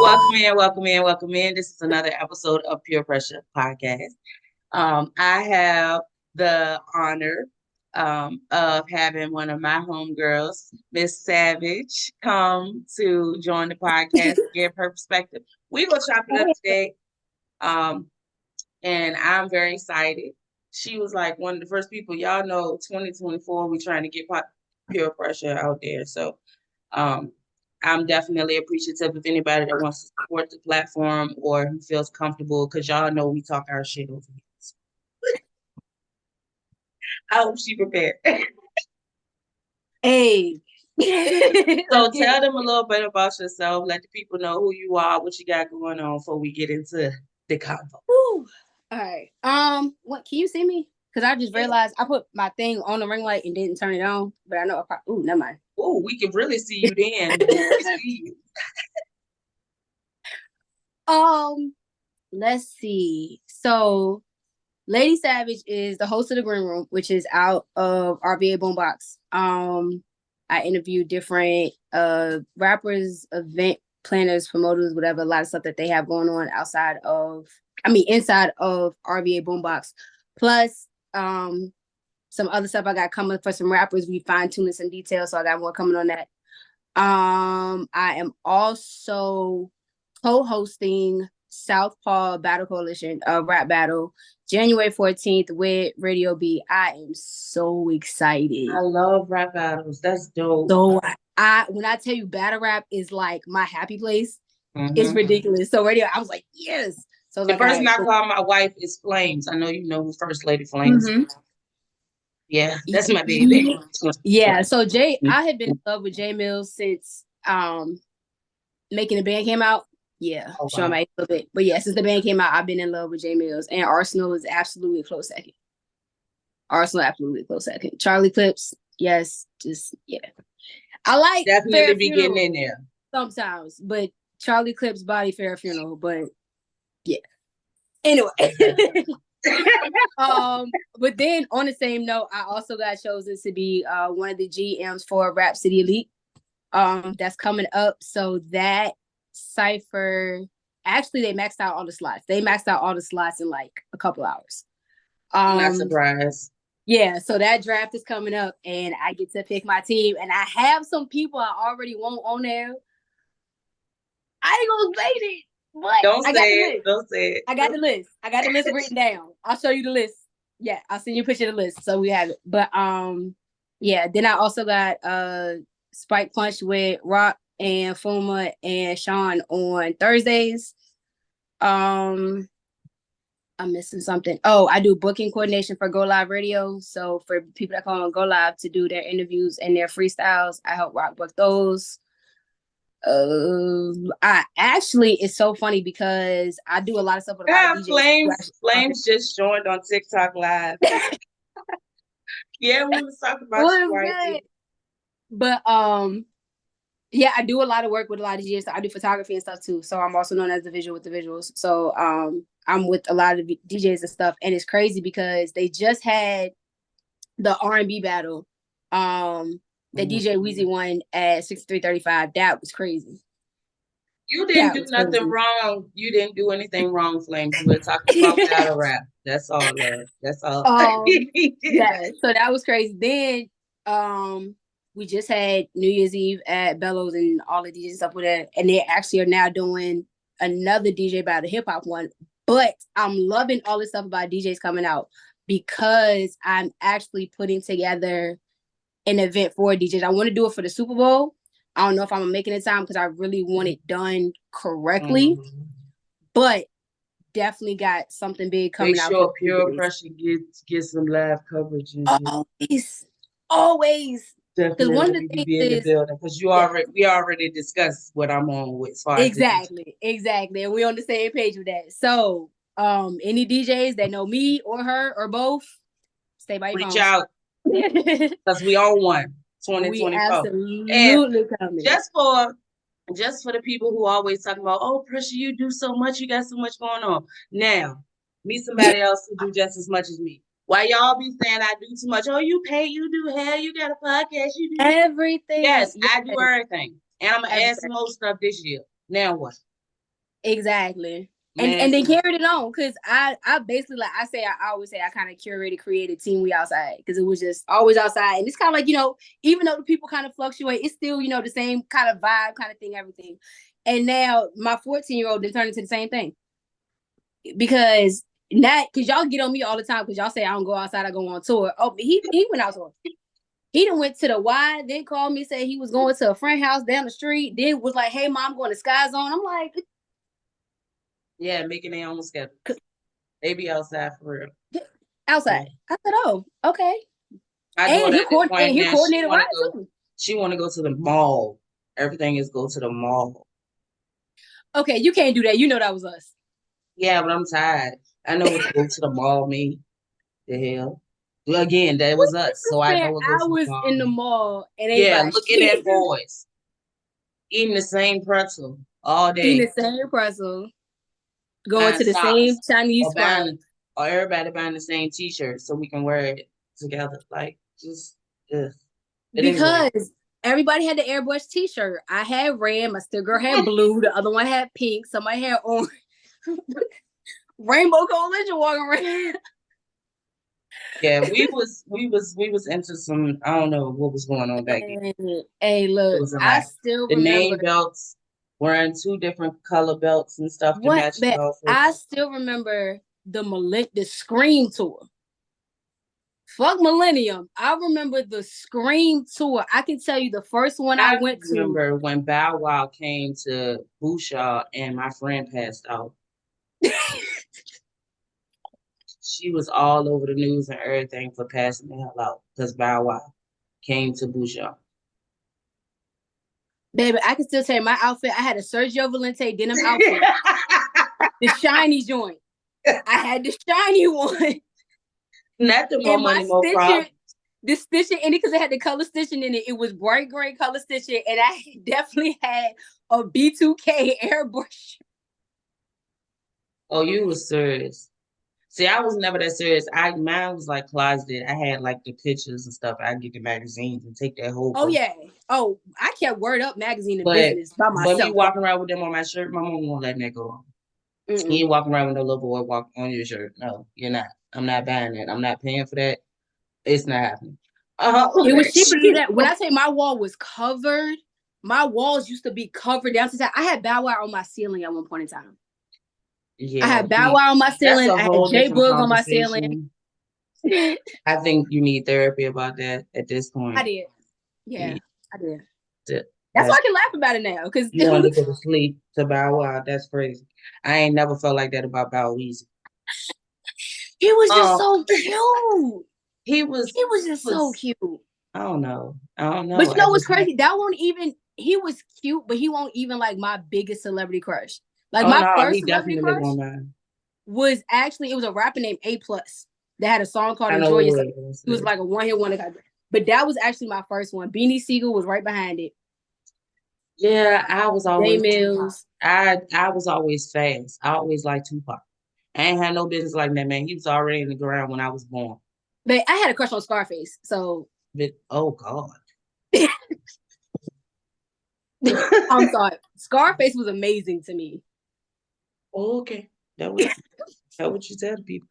welcome in. This is another episode of Pure Pressure Podcast. I have the honor of having one of my homegirls, Miss Savage, come to join the podcast to give her perspective. We will chop it up today, um, and I'm very excited. She was like one of the first people, y'all know, 2024, we trying to get Pure Pressure out there. So um, I'm definitely appreciative of anybody that wants to support the platform or who feels comfortable because y'all know we talk our shit over here. I hope she prepared. Hey. So tell them a little bit about yourself. Let the people know who you are, what you got going on before we get into the convo. All right. What can you see me? Because I just realized I put my thing on the ring light and didn't turn it on. But I know never mind. Oh, we can really see you then. We see you. Let's see. So Lady Savage is the host of the Green Room, which is out of RBA Boombox. I interviewed different rappers, event planners, promoters, whatever, a lot of stuff that they have going on inside of RBA Boombox. Plus, some other stuff I got coming for some rappers. We fine-tuning some details, so I got more coming on that. I am also co-hosting Southpaw Battle Coalition, rap battle, January 14th with Radio B. I am so excited. I love rap battles. That's dope. So when I tell you battle rap is like my happy place, it's ridiculous. So radio, I was like, yes. So the person I call my wife is Flames. I know you know who First Lady Flames. Yeah, that's my baby. Yeah. So I had been in love with Jay Mills since Making the Band came out. Yeah, showing my age a little bit. But yeah, since the band came out, I've been in love with Jay Mills. And Arsenal is absolutely a close second. Charlie Clips, yes, I like definitely be getting in there sometimes, but Charlie Clips Body Fair Funeral, but yeah. Anyway. But then on the same note, I also got chosen to be one of the GMs for Rap City Elite. That's coming up. So that cypher, actually they maxed out all the slots. They maxed out all the slots in like a couple hours. I'm not surprised. Yeah, so that draft is coming up and I get to pick my team, and I have some people I already want on there. I ain't gonna say it, but don't say it. I got the list. I got the list written down. I'll show you the list. Yeah, I'll send you a picture of the list so we have it. But yeah, then I also got Spike Punch with Rock and Fuma and Sean on Thursdays. I'm missing something. Oh, I do booking coordination for Go Live Radio. So for people that call on Go Live to do their interviews and their freestyles, I help Rock book those. It's so funny because I do a lot of stuff with a lot of DJs. Flames just joined on TikTok Live. Yeah, we was talking about you right. But yeah, I do a lot of work with a lot of DJs. So I do photography and stuff too. So I'm also known as the visual with the visuals. So I'm with a lot of DJs and stuff, and it's crazy because they just had the R&B battle. The DJ Weezy won at 63:35. That was crazy. You didn't do nothing wrong. You didn't do anything wrong, Flames. We're talking about battle rap. That's all, love. That's all. Yeah, so that was crazy. Then we just had New Year's Eve at Bellows and all the DJs and stuff with that, and they actually are now doing another DJ battle, hip hop one. But I'm loving all this stuff about DJs coming out because I'm actually putting together an event for DJs. I want to do it for the Super Bowl. I don't know if I'm making it time because I really want it done correctly. But definitely got something big coming out. Make sure Pure Pressure gets some live coverage. Always. Because one of the things is because we already discussed what I'm on with. Exactly. And we're on the same page with that. So any DJs that know me or her or both, stay by your reach out. Because we on one 2024. We absolutely coming. Just for the people who always talk about, oh, Pressure, you do so much, you got so much going on. Now, meet somebody else who do just as much as me. Why y'all be saying I do too much? Oh, you pay, you do hair, you got a podcast, you do everything. Yes, I do everything. And I'm gonna add some more stuff this year. Now what? Exactly. Man, And they carried it on because I basically like I always say I kind of curated, created Team We Outside because it was just always outside. And it's kind of like, even though the people kind of fluctuate, it's still, the same kind of vibe, kind of thing, everything. And now my 14-year-old then turned into the same thing. Because not because y'all get on me all the time because y'all say I don't go outside, I go on tour. Oh, but he went out tour. He done went to the Y, then called me, said he was going to a friend house down the street, then was like, hey mom, I'm going to Sky Zone. I'm like, yeah, making their own schedule. They be outside for real. outside. Yeah. I said, oh, okay. My And daughter he at this and point he now, she coordinated wanna rides go. too. She wanna go to the mall. Everything is go to the mall. Okay, you can't do that. You know that was us. Yeah, but I'm tired. I know what to go to the mall mean. The hell. Well, again, that We was us, used to so I know spend what go to the hours mall in the mean. mall and ain't Yeah, buy looking shit. at boys eating the same pretzel all Eating day, the same pretzel, going buying to the same socks, Chinese or spot. everybody buying the same T-shirt so we can wear it together. Like just, ugh. But anyway, Because everybody had the airbrush t-shirt. I had red, my still girl had blue, the other one had pink, somebody had orange. Rainbow Coalition walking around. yeah, we was into some. I don't know what was going on back then. Hey, It look, was a I lot. still The remember name belts, wearing two different color belts and stuff to what, match the but I outfits. still remember the Scream tour. Fuck Millennium. I remember the Scream tour. I can tell you the first one I I went to. remember when Bow Wow came to Bushaw and my friend passed out. She was all over the news and everything for passing the hell out because Bow Wow came to Bushaw. Baby, I can still tell you my outfit. I had a Sergio Valente denim outfit, the shiny joint. I had the shiny one. Not the more And my money, more stitching, problems. the stitching in it because it had the color stitching in it. It was bright green color stitching, and I definitely had a B2K airbrush. Oh, you was serious. See, I was never that serious. Mine was like closeted. I had like the pictures and stuff. I get the magazines and take that whole Oh photo. yeah. Oh, I kept Word Up magazine in But business by but me myself. walking around with them on my shirt, my mom won't let that go on. You Mm-mm. ain't walking around with no little boy walk on your shirt. No, you're not. I'm not buying that. I'm not paying for that. It's not happening. It was cheaper to do that. When I say my wall was covered, my walls used to be covered down to that. I had Bow Wow on my ceiling at one point in time. I Yeah, had Bow see, Wow on my that's ceiling. a I had whole J different Boog on my ceiling. conversation. I think you need therapy about that at this I point. did. Yeah, I did. That's why That's I can laugh about it now. Because you wanted to go to sleep to Bow Wow. That's crazy. I ain't never felt like that about Bow Weezy. he was just Um, so cute. he was He was just so was cute. I don't know. I don't But know. you I know what's just like crazy? That won't even. He was cute, but he won't even like my biggest celebrity crush. Like oh my no, first he celebrity definitely live crush on mine. was actually it was a rapper named A Plus that had a song called I "Enjoy know who Yourself." it is. It was like a one-hit wonder. But that was actually my first one. Beanie Siegel was right behind it. Yeah, I was J always Tupac. Mills. I was always fast. I always liked Tupac. I ain't had no business like that, man. He was already in the ground when I was born. But I had a crush on Scarface. So But oh God. I'm sorry. Scarface was amazing to me. Okay. That what you tell the people.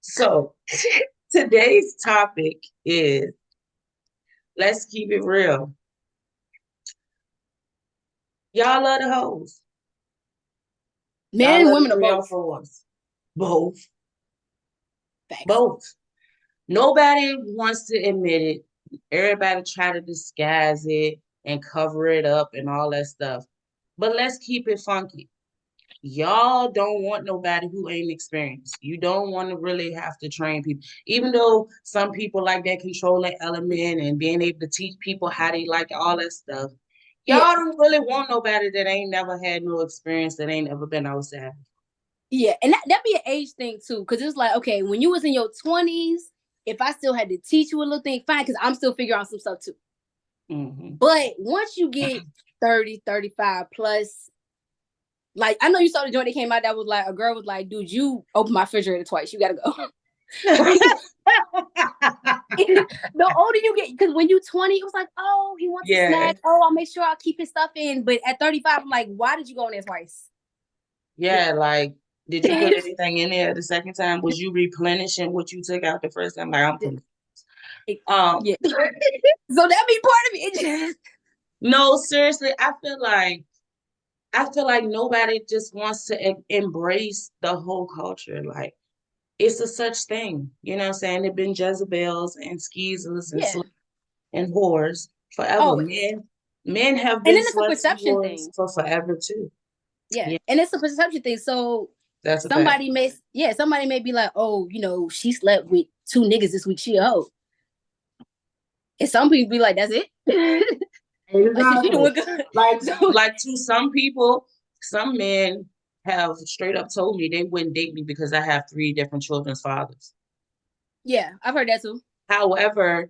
So today's topic is let's keep it real. Y'all love the hoes. Men Y'all and love women the are three or both. fours. Both. Facts. Both. Nobody wants to admit it. Everybody try to disguise it and cover it up and all that stuff. But let's keep it funky. Y'all don't want nobody who ain't experienced. You don't want to really have to train people. Even though some people like that controlling element and being able to teach people how they like all that stuff. Yeah. Y'all don't really want nobody that ain't never had no experience, that ain't never been outside. Yeah. And that'd be an age thing too. Cause it's like, okay, when you was in your 20s, if I still had to teach you a little thing, fine, because I'm still figuring out some stuff too. Mm-hmm. But once you get 30, 35 plus, like I know you saw the joint that came out that was like a girl was like, dude, you open my refrigerator twice. You gotta go. Like the older you get, because when you 20, it was like, oh, he wants a Yeah. snack. Oh, I'll make sure I'll keep his stuff in. But at 35, I'm like, why did you go in there twice? Yeah, like, did you put anything in there the second time? Was you replenishing what you took out the first time? Like, I'm confused. Um, Yeah. So that be part of it. It just no, seriously, I feel like nobody just wants to embrace the whole culture. Like, it's a such thing. You know what I'm saying? There've been Jezebels and skeezers and yeah, and whores forever. always. Men have And been then it's a sluts and perception whores thing. for forever too. Yeah. Yeah, And it's a perception thing. So that's a fact. somebody may be like, oh, she slept with two niggas this week. She a hoe. And some people be like, that's it. Like she Exactly. doing good. Like, So like to some people, some men have straight up told me they wouldn't date me because I have three different children's fathers. yeah, I've heard that too. However,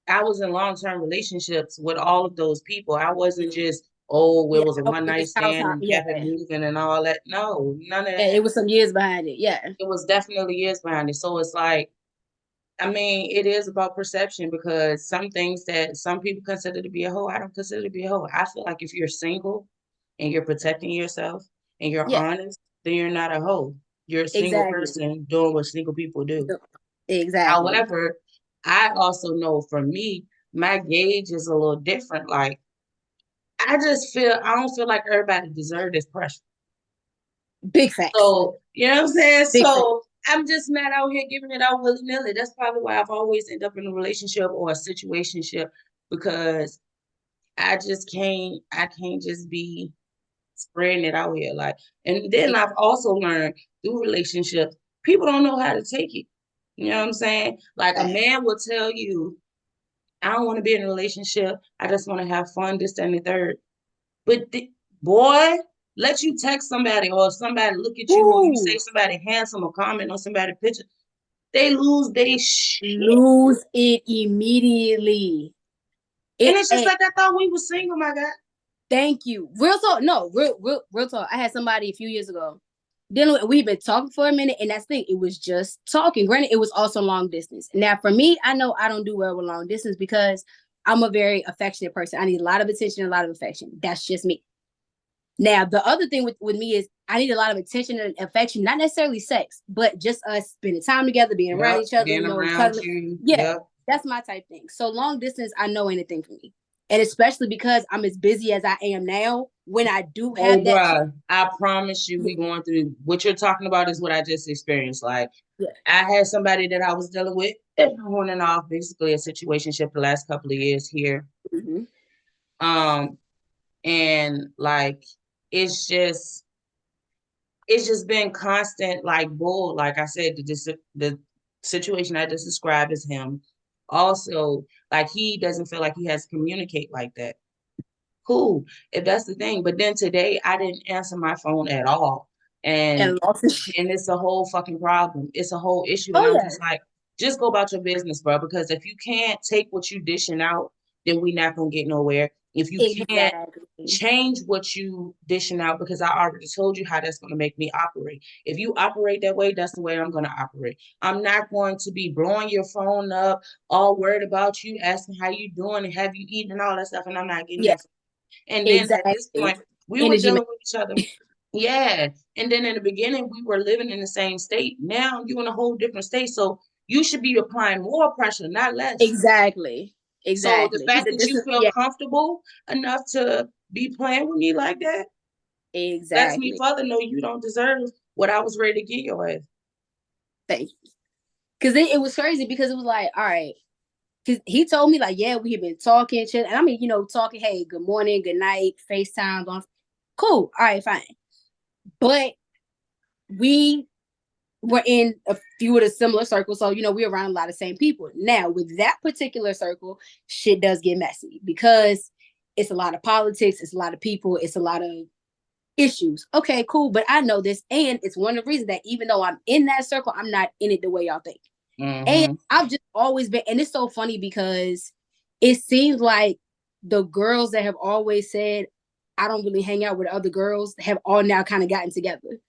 I was in long-term relationships with all of those people. I wasn't just, oh, it Yeah, was a I one was night just house stand and yeah. kept it moving and all that. No, none of Yeah, that. it was some years behind it. Yeah. It was definitely years behind it. So it's like, I mean, it is about perception because some things that some people consider to be a hoe, I don't consider to be a hoe. I feel like if you're single and you're protecting yourself and you're Yeah, honest, then you're not a hoe. You're a single exactly. person doing what single people do. Exactly. However, I also know for me, my gauge is a little different. Like, I don't feel like everybody deserves this pressure. Big facts. So, you know what I'm saying? Big facts. So I'm just not out here giving it out willy-nilly. That's probably why I've always ended up in a relationship or a situationship because I can't just be spreading it out here. Like, and then I've also learned through relationships, people don't know how to take it. You know what I'm saying? Like a Facts. man will tell you, I don't want to be in a relationship. I just want to have fun, this, that, and the third. But boy, let you text somebody or somebody look at you or you say Ooh, somebody handsome or comment on somebody's picture, they lose their shit. lose it immediately. And It it's just like I thought we were single, my God. Thank you. Real talk. No, real talk. I had somebody a few years ago dealing with, we've been talking for a minute, and that's the thing. It was just talking. Granted, it was also long distance. Now, for me, I know I don't do well with long distance because I'm a very affectionate person. I need a lot of attention, a lot of affection. That's just me. Now, the other thing with me is I need a lot of attention and affection, not necessarily sex, but just us spending time together, being around Yep, each other, being around cuddling. you. Yeah, Yep. that's my type thing. So long distance, I know anything for me. And especially because I'm as busy as I am now, when I do Oh, have that chance, bruh, I promise you, yeah, we going through what you're talking about is what I just experienced. Like, yeah. I had somebody that I was dealing with on and off, basically a situationship the last couple of years here. Mm-hmm. Um, and like, it's just it's just been constant like bull. Like I said, the situation I just described is him. Also, like he doesn't feel like he has to communicate like that. Cool, if that's the thing. But then today I didn't answer my phone at all. And And lost his shit. and it's a whole fucking problem. It's a whole issue. And Oh I'm yeah, just like, just go about your business, bro. Because if you can't take what you dishing out, then we not gonna get nowhere. If you can't exactly, change what you dishing out, because I already told you how that's gonna make me operate. If you operate that way, that's the way I'm gonna operate. I'm not going to be blowing your phone up, all worried about you, asking how you doing and have you eaten and all that stuff, and I'm not getting yeah, that. And then at this exactly. point, we were Energy man. dealing with each other. Yeah. And then in the beginning, we were living in the same state. Now you're in a whole different state. So you should be applying more pressure, not less. Exactly, So the exactly. He fact said, that "This you is feel yeah, comfortable enough to be playing with me like that lets me exactly." further know you don't deserve what I was ready to get your ass. Thank you. Because it was crazy because it was like, all right, because he told me like, yeah, we had been talking, shit, and I mean, talking, hey, good morning, good night, FaceTime, on, cool, all right, fine. But we were in a few of the similar circles, so we're around a lot of same people. Now, with that particular circle, shit does get messy because it's a lot of politics, it's a lot of people, it's a lot of issues. Okay, cool, but I know this, and it's one of the reasons that even though I'm in that circle, I'm not in it the way y'all think. And Mm-hmm. I've just always been, and it's so funny because it seems like the girls that have always said, I don't really hang out with other girls, have all now kind of gotten together.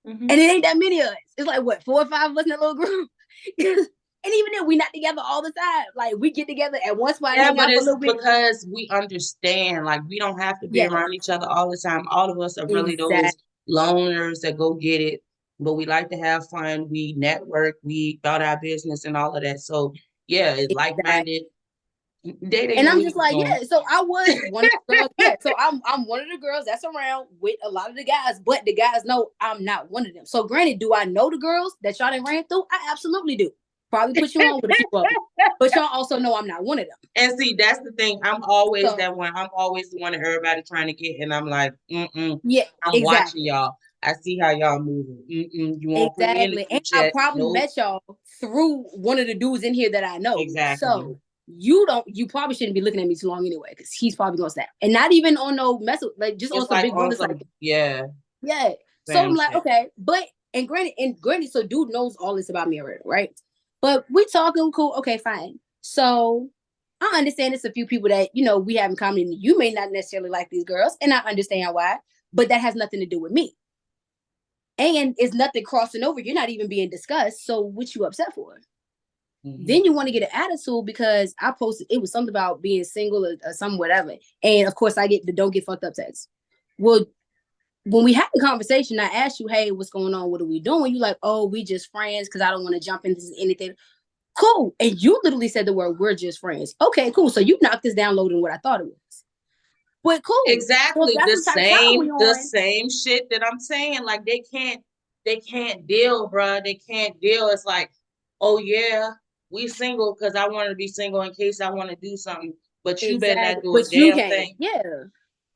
Mm-hmm. And it ain't that many of us. It's like, what, 4 or 5 of us in a little group? And even then, we not together all the time. Like, we get together at one spot and Yeah, hang but out for a it's little bit. because we understand, like, we don't have to be Yes, around each other all the time. All of us are really those exactly. loners that go get it, but we like to have fun. We network, we thought our business and all of that. So yeah, it's Exactly. like-minded. They didn't And know I'm what he just was like, doing. yeah. So I was one of the girls. Yeah. So I'm one of the girls that's around with a lot of the guys, but the guys know I'm not one of them. So granted, do I know the girls that y'all done ran through? I absolutely do. Probably put you on with a few of them. But y'all also know I'm not one of them. And see, that's the thing. I'm always So that one. I'm always the one that everybody trying to get, and I'm like, yeah, I'm watching exactly. y'all. I see how y'all moving. You won't put me in the Exactly. And group I chat. probably Nope. met y'all through one of the dudes in here that I know. Exactly. So you probably shouldn't be looking at me too long anyway, because he's probably gonna snap. And not even on no mess with, like just on Just some like big on business like some, yeah, yeah. So I'm fam like, shit. okay, but and granted, so dude knows all this about me already, right? But we talking cool, okay, fine. So I understand it's a few people that we have in common. You may not necessarily like these girls, and I understand why, but that has nothing to do with me. And it's nothing crossing over. You're not even being discussed. So what you upset for? Hmm. Then you want to get an attitude because I posted it was something about being single or some whatever. And of course I get the don't get fucked up text. Well, when we had the conversation, I asked you, hey, what's going on? What are we doing? You like, oh, we just friends because I don't want to jump into anything. Cool. And you literally said the word, we're just friends. Okay, cool. So you knocked this down lower than what I thought it was. But cool. So if Exactly. that's the type of time we The on, same shit that I'm saying. Like they can't deal, bruh. They can't deal. It's like, oh yeah, we single because I want to be single in case I want to do something. But you better not exactly. do a But you damn can't. thing. Yeah.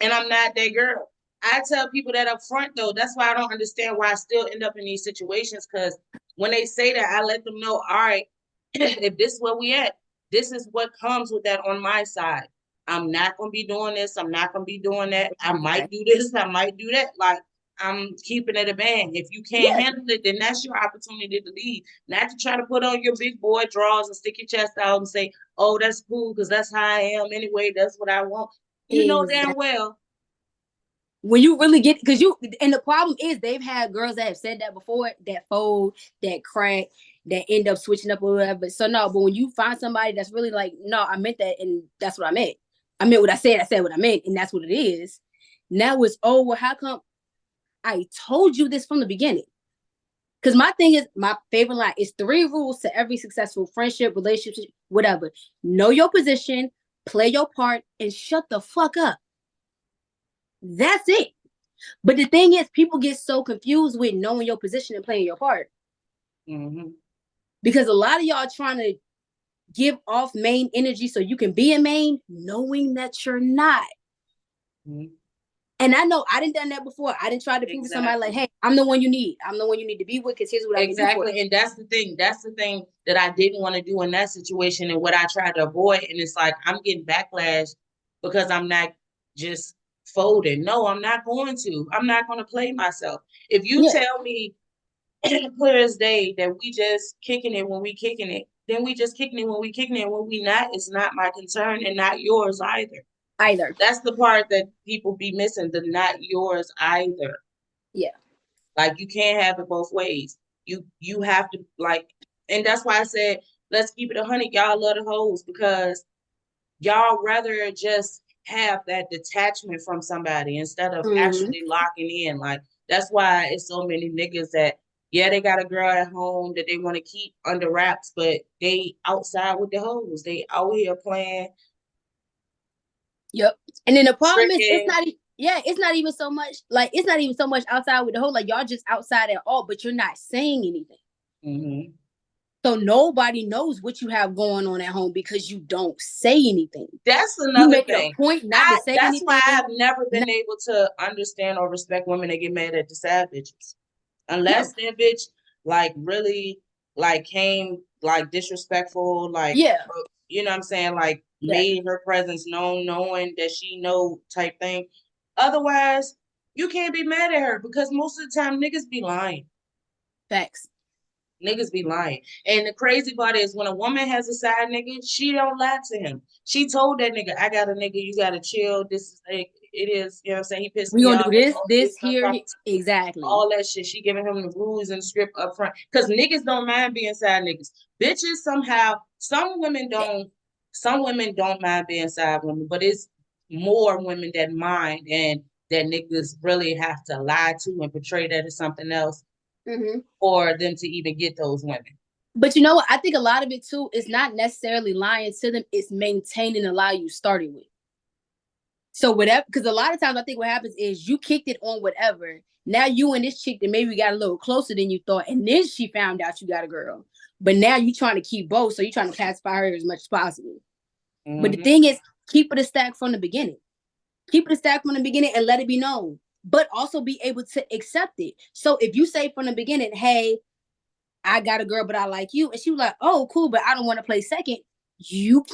And I'm not that girl. I tell people that up front though. That's why I don't understand why I still end up in these situations. Because when they say that, I let them know, all right, if this is where we at, this is what comes with that on my side. I'm not gonna be doing this. I'm not gonna be doing that. I Exactly. might do this. I might do that. Like I'm keeping it a band. If you can't Yeah. handle it, then that's your opportunity to leave. Not to try to put on your big boy drawers and stick your chest out and say, "Oh, that's cool," because that's how I am anyway. That's what I want. You know damn Exactly. well. When you really get, because you, and the problem is they've had girls that have said that before, that fold, that crack, that end up switching up or whatever. So no, but when you find somebody that's really like, no, I meant that, and that's what I meant. I meant what I said. I said what I meant, and that's what it is. Now it's, oh well, how come I told you this from the beginning? Because my thing is, my favorite line is three rules to every successful friendship, relationship, whatever. Know your position, play your part, and shut the fuck up. That's it. But the thing is, people get so confused with knowing your position and playing your part, Mm-hmm. because a lot of y'all trying to give off main energy so you can be a main, knowing that you're not. Mm-hmm. And I know I didn't done that before. I didn't try to prove to somebody like, Exactly. hey, I'm the one you need. I'm the one you need to be with because here's what I can do for you. Exactly. And that's the thing. That's the thing that I didn't want to do in that situation and what I tried to avoid. And it's like I'm getting backlash because I'm not just folding. No, I'm not going to. I'm not going to play myself. If you Yeah, tell me clear as day that we just kicking it when we kicking it, then we just kicking it when we kicking it. When we not, it's not my concern and not yours either. either. That's the part that people be missing, the not yours either. Yeah. Like you can't have it both ways. You have to like, and that's why I said let's keep it 100. Y'all love the hoes because y'all rather just have that detachment from somebody instead of Mm-hmm. actually locking in. Like that's why it's so many niggas that yeah they got a girl at home that they want to keep under wraps, but they outside with the hoes. They out here playing, Yep. And then the problem is, it's tricking. not. Yeah, it's not even so much like it's not even so much outside with the whole like y'all just outside at all, but you're not saying anything. Mm-hmm. So nobody knows what you have going on at home because you don't say anything. That's You another make it a thing. point not to I say that's why anything. I've never been Not, able to understand or respect women that get mad at the side bitches. no. Unless that bitch like really like came like disrespectful, like Yeah. you know what I'm saying, like Exactly. made her presence known, knowing that she know type thing. Otherwise, you can't be mad at her because most of the time niggas be lying. Facts. Niggas be lying. And the crazy part is when a woman has a side nigga, she don't lie to him. She told that nigga, I got a nigga, you gotta chill. This is like it is, you know what I'm saying? He pissed We me gonna off. do They this, gonna do this this, here. Exactly. all that shit. She giving him the rules and script up front. Cause niggas don't mind being side niggas. Bitches somehow, some women don't mind being side women, but it's more women that mind. And that niggas really have to lie to and portray that as something else Mm-hmm. for them to even get those women. But you know what? I think a lot of it too is not necessarily lying to them; it's maintaining the lie you started with. So whatever, because a lot of times I think what happens is you kicked it on whatever. Now you and this chick that maybe got a little closer than you thought, and then she found out you got a girl. But now you trying to keep both, so you're trying to pacify her as much as possible. But the Mm-hmm. thing is, keep it a stack from the beginning. Keep it a stack from the beginning and let it be known. But also be able to accept it. So if you say from the beginning, hey, I got a girl, but I like you, and she was like, oh, cool, but I don't want to play second, you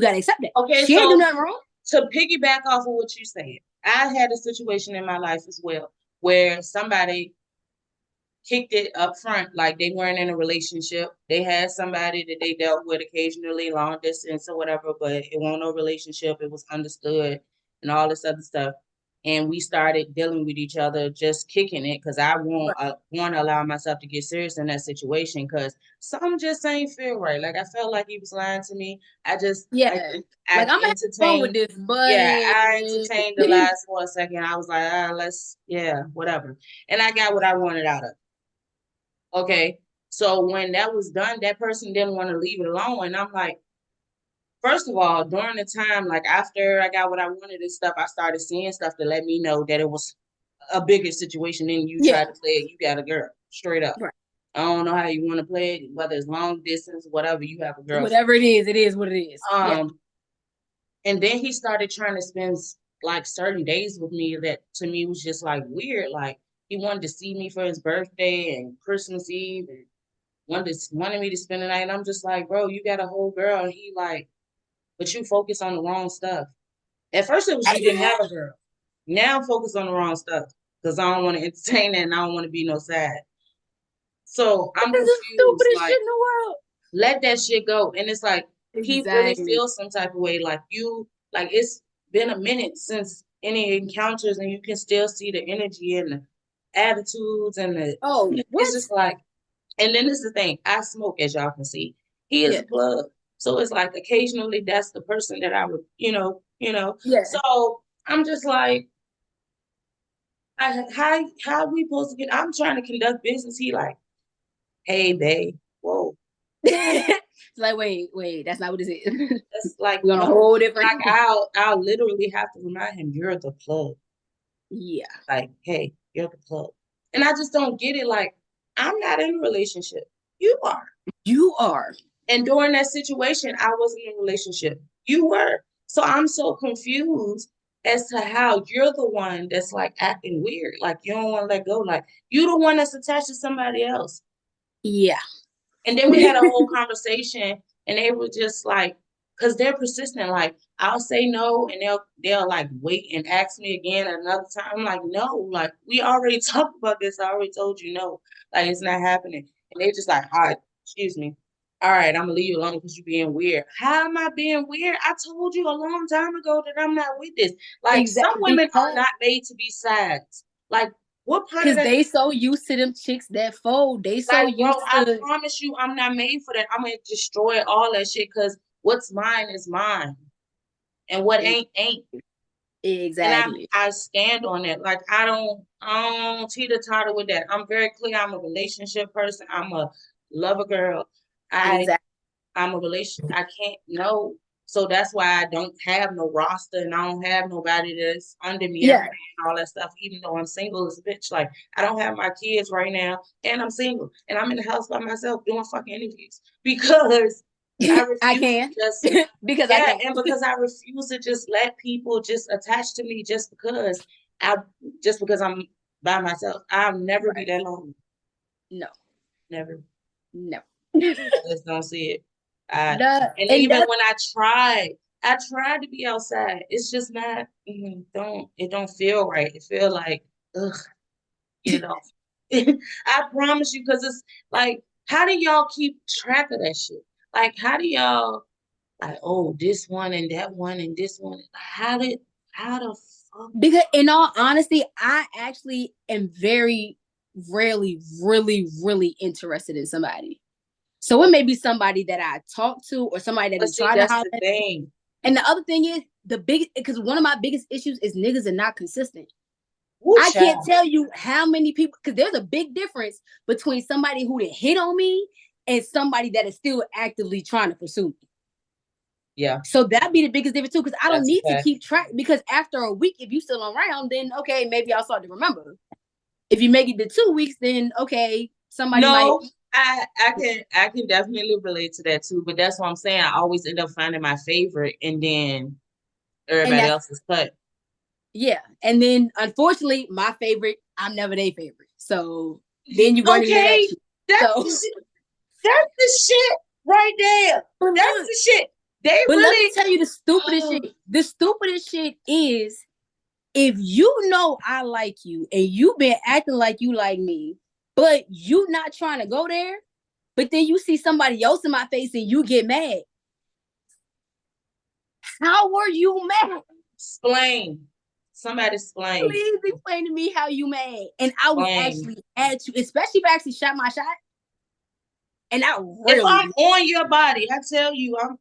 gotta accept that. Okay, She ain't do so nothing wrong. to piggyback off of what you said, I had a situation in my life as well where somebody kicked it up front, like they weren't in a relationship. They had somebody that they dealt with occasionally, long distance or whatever, but it wasn't no relationship. It was understood and all this other stuff. And we started dealing with each other, just kicking it, because I won't want to allow myself to get serious in that situation because something just ain't feel right. Like I felt like he was lying to me. Yeah. I Like I'm having fun with entertained. this, Yeah, but I entertained the lies for a second. I was like, yeah, whatever. And I got what I wanted out of it. Okay. So when that was done, that person didn't want to leave it alone. And I'm like, first of all, during the time, like after I got what I wanted and stuff, I started seeing stuff to let me know that it was a bigger situation than you yeah, tried to play it. You got a girl, straight up. right. I don't know how you want to play it, whether it's long distance, whatever, you have a girl. Whatever it is what it is. Yeah. And then he started trying to spend like certain days with me that to me was just like weird. Like he wanted to see me for his birthday and Christmas Eve and wanted me to spend the night. And I'm just like, bro, you got a whole girl. And he like, but you focus on the wrong stuff. At first it was you didn't have a girl. Now I'm focused on the wrong stuff because I don't want to entertain that and I don't want to be no sad. So I'm This is the confused. stupidest Like, shit in the world. let that shit go. And it's like he really Exactly. feels some type of way. Like it's been a minute since any encounters, and you can still see the energy and the attitudes and the. Oh, It's what? just like, and then this is the thing. I smoke, as y'all can see. He is Yeah. a plug, so it's like occasionally that's the person that I would, Yeah. So I'm just like, how we supposed to get? I'm trying to conduct business. He like, hey, babe, whoa. It's like, wait, that's not what it is. That's like, We're on a no, whole different. like I'll literally have to remind him, you're the plug. Yeah. Like, hey, you're the plug. And I just don't get it. Like, I'm not in a relationship. You are. You are. And during that situation, I wasn't in a relationship. You were. So I'm so confused as to how you're the one that's like acting weird. Like you don't want to let go. Like you the one that's attached to somebody else. Yeah. And then we had a whole conversation and they were just like, because they're persistent, like I'll say no and they'll like wait and ask me again another time. I'm like, no, like we already talked about this. I already told you no. Like it's not happening. And they just like, all right, excuse me. All right, I'm gonna leave you alone because you're being weird. How am I being weird? I told you a long time ago that I'm not with this. Like some Exactly. women are not made to be sides. Like what part of Because that? they so used to them chicks that fold. They so Like, bro, used I to. promise you, I'm not made for that. I'm gonna destroy all that shit because what's mine is mine, and what ain't ain't. And Exactly. I stand on that. Like I don't teeter totter with that. I'm very clear. I'm a relationship person. I'm a lover girl. I Exactly. I'm a relation. I can't know. So that's why I don't have no roster and I don't have nobody that's under me every Yeah. day and all that stuff, even though I'm single as a bitch. Like I don't have my kids right now and I'm single and I'm in the house by myself doing fucking interviews because I I refuse to can. just Because I yeah, can. and because I refuse to just let people just attach to me I just because I'm by myself. I'll never be Right. that lonely. No. Never. No. I just don't see it. And And even that when I tried to be outside. It's just not. It don't feel right. It feel like ugh, get it off. I promise you, because it's like, how do y'all keep track of that shit? Like, how do y'all like? Oh, this one and that one and this one. How the fuck? because in all honesty, I actually am very rarely really, really interested in somebody. So it may be somebody that I talk to or somebody that But is see, trying to that's holler. the thing. And the other thing is the big because one of my biggest issues is niggas are not consistent. Woo, I can't child. tell you how many people, because there's a big difference between somebody who did hit on me and somebody that is still actively trying to pursue me. Yeah, So that'd be the biggest difference too, because I don't that's a need to fact. keep track. Because after a week, if you still around, then okay, maybe I'll start to remember. If you make it to 2 weeks, then okay, somebody might. No, I can definitely relate to that too. But that's what I'm saying. I always end up finding my favorite, and then And everybody that's, else is cut. yeah. And then unfortunately, my favorite, I'm never their favorite. So then you run into that Okay, shit. that's So the that's the shit right there. but That's look, the shit. They but let me really. tell you the stupidest Oh, shit. The stupidest shit is if you know I like you and you been acting like you like me, but you not trying to go there, but then you see somebody else in my face and you get mad. How were you mad? explain. Somebody explain. Please explain to me how you mad. And I was Explain. actually at you, especially if I actually shot my shot. And I If really I'm on your body, I tell you, I'm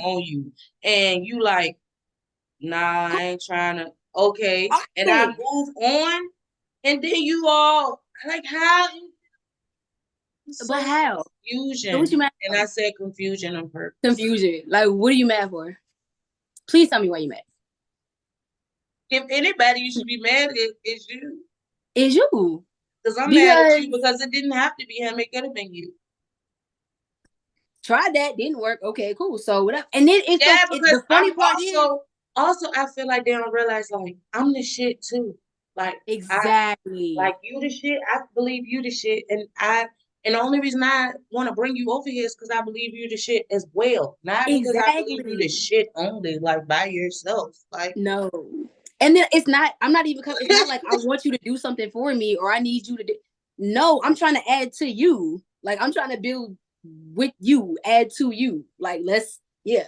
on you, and you like, nah, I ain't trying to. Okay, and I often. move on, and then you all like how But so how? So what you confusion, mad and for? I said confusion on purpose. Confusion. Like, what are you mad for? Please tell me why you mad. If anybody you should be mad at, it's you, Is you. because I'm mad at you Because because it didn't have to be him; it could have been you. tried that, didn't work. Okay, cool. So whatever. And then it's so Yeah, because the I'm funny part is also I feel like they don't realize like I'm the shit too. Like I exactly. like you the shit. I believe you the shit, and the only reason I want to bring you over here is because I believe you the shit as well, not because I believe you the Exactly. shit only like by yourself. Like No. And then it's not, I'm not even, it's not like I want you to do something for me or I need you to do. No, I'm trying to add to you. Like I'm trying to build with you, add to you. Like let's, yeah.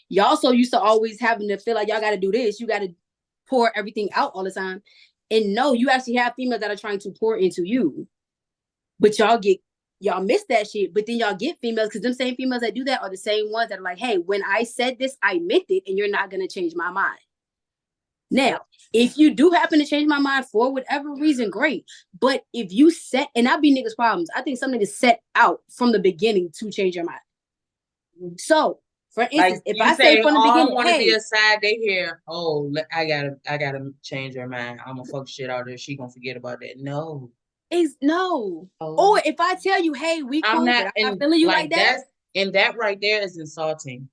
Y'all so used to always having to feel like y'all got to do this. You got to pour everything out all the time. And no, you actually have females that are trying to pour into you. But y'all miss that shit. But then y'all get females because them same females that do that are the same ones that are like, hey, when I said this, I meant it, and you're not gonna change my mind. yeah, Now, if you do happen to change my mind for whatever reason, great. But if you set, and I be niggas' problems, I think something is set out from the beginning to change your mind. So, for like instance, if you I say say, from the oh, I beginning, want to be hey, a side. They hear, oh, I gotta change her mind. I'm gonna fuck shit out of her. She gonna forget about that. No, is no. oh, Or if I tell you, hey, we I'm cool, not, but I'm not and feeling you like like that, that right there is insulting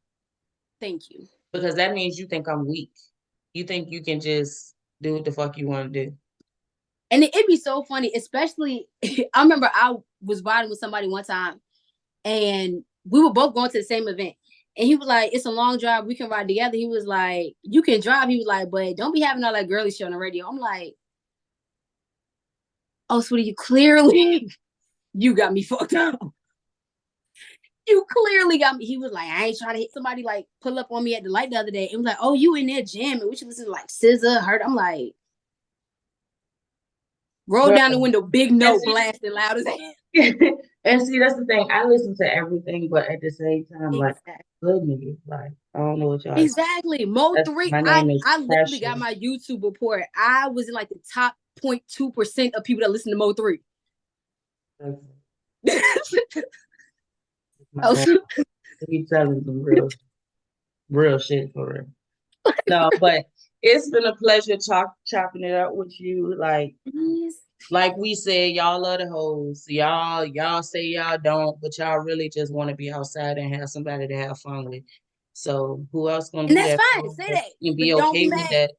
thank you. because that means you think I'm weak. You think you can just do what the fuck you want to do. And it'd be so funny, especially I remember I was riding with somebody one time and we were both going to the same event. And he was like, it's a long drive. We can ride together. He was like, you can drive. He was like, but don't be having all that girly shit on the radio. I'm like, oh, sweetie, you clearly, you got me fucked up. You clearly got me. He was like, I ain't trying to hit somebody like pull up on me at the light the other day. It was like, oh, you in there jamming. We should listen to like SZA, Hurt. I'm like, roll Girl, down the window, big and note, see, blasting loud as hell. and see, that's the thing. I listen to everything, but at the same time, like, Exactly. good nigga. Like, I don't know what y'all. Exactly. Mo That's three. my I name is I literally got Pressure. my YouTube report. I was in like the top 0.2% of people that listen to Mo three. That's my Oh, man. He telling some real shit for real. No, but it's been a pleasure chopping it up with you. Like we said, y'all love the hoes. Y'all say y'all don't, but y'all really just want to be outside and have somebody to have fun with. So who else gonna and do that's that fine. for Say us that, and be but don't be okay with mad. that?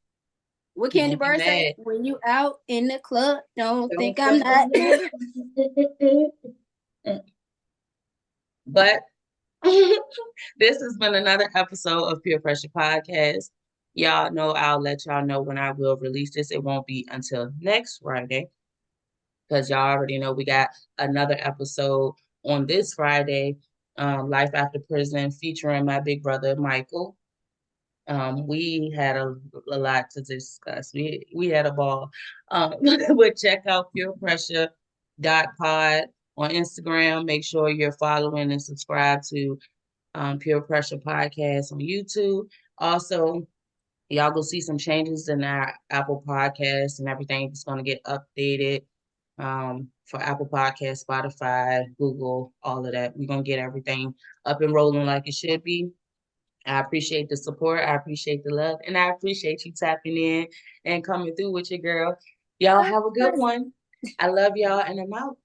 What Candy Don't be Bird say? mad. When you out in the club, don't Don't think I'm think not. I'm not. But this has been another episode of Peer Pressure Podcast. Y'all know I'll let y'all know when I will release this. It won't be until next Friday because y'all already know we got another episode on this Friday, Life After Prison, featuring my big brother Michael. We had a lot to discuss. We had a ball. But check out purepressure.pod on Instagram. Make sure you're following and subscribe to Pure Pressure Podcast on YouTube. Also, Y'all go see some changes in our Apple Podcasts and everything. It's going to get updated for Apple Podcasts, Spotify, Google, all of that. We're going to get everything up and rolling like it should be. I appreciate the support. I appreciate the love. And I appreciate you tapping in and coming through with your girl. Y'all have a good one. I love y'all and I'm out.